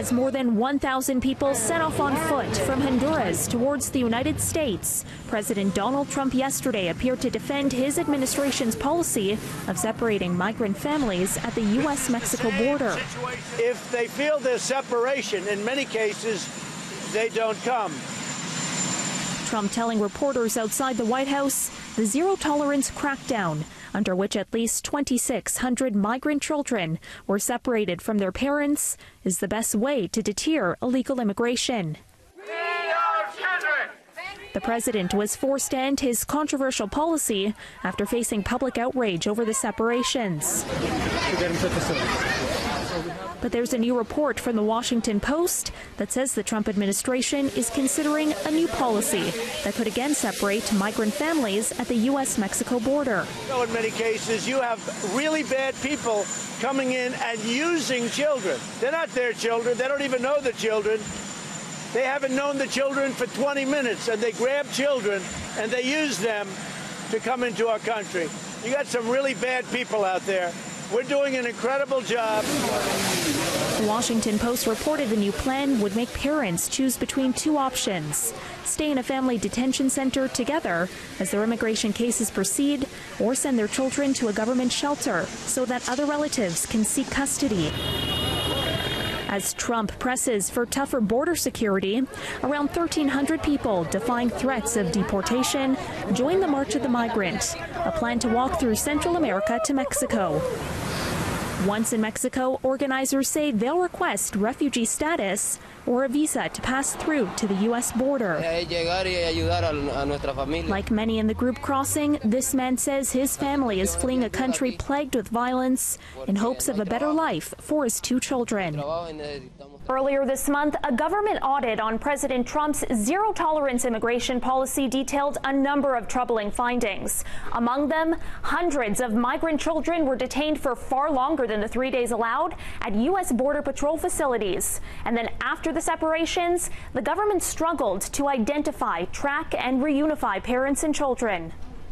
as more than 1,000 people set off on foot from Honduras towards the United States. President Donald Trump yesterday appeared to defend his administration's policy of separating migrant families at the U.S.-Mexico border. If they feel there's separation, in many cases, they don't come. Trump telling reporters outside the White House the zero-tolerance crackdown, under which at least 2,600 migrant children were separated from their parents, is the best way to deter illegal immigration. The president was forced to end his controversial policy after facing public outrage over the separations. But there's a new report from the Washington Post that says the Trump administration is considering a new policy that could again separate migrant families at the U.S.-Mexico border. In many cases, you have really bad people coming in and using children. They're not their children. They don't even know the children. They haven't known the children for 20 minutes, and they grab children and they use them to come into our country. You got some really bad people out there. We're doing an incredible job. The Washington Post reported the new plan would make parents choose between two options: stay in a family detention center together as their immigration cases proceed, or send their children to a government shelter so that other relatives can seek custody. As Trump presses for tougher border security, around 1,300 people defying threats of deportation joined the March of the Migrant, a plan to walk through Central America to Mexico. Once in Mexico, organizers say they'll request refugee status or a visa to pass through to the U.S. border. Like many in the group crossing, this man says his family is fleeing a country plagued with violence in hopes of a better life for his two children. Earlier this month, a government audit on President Trump's zero-tolerance immigration policy detailed a number of troubling findings. Among them, hundreds of migrant children were detained for far longer than the 3 days allowed at U.S. Border Patrol facilities. And then after the separations, the government struggled to identify, track, and reunify parents and children.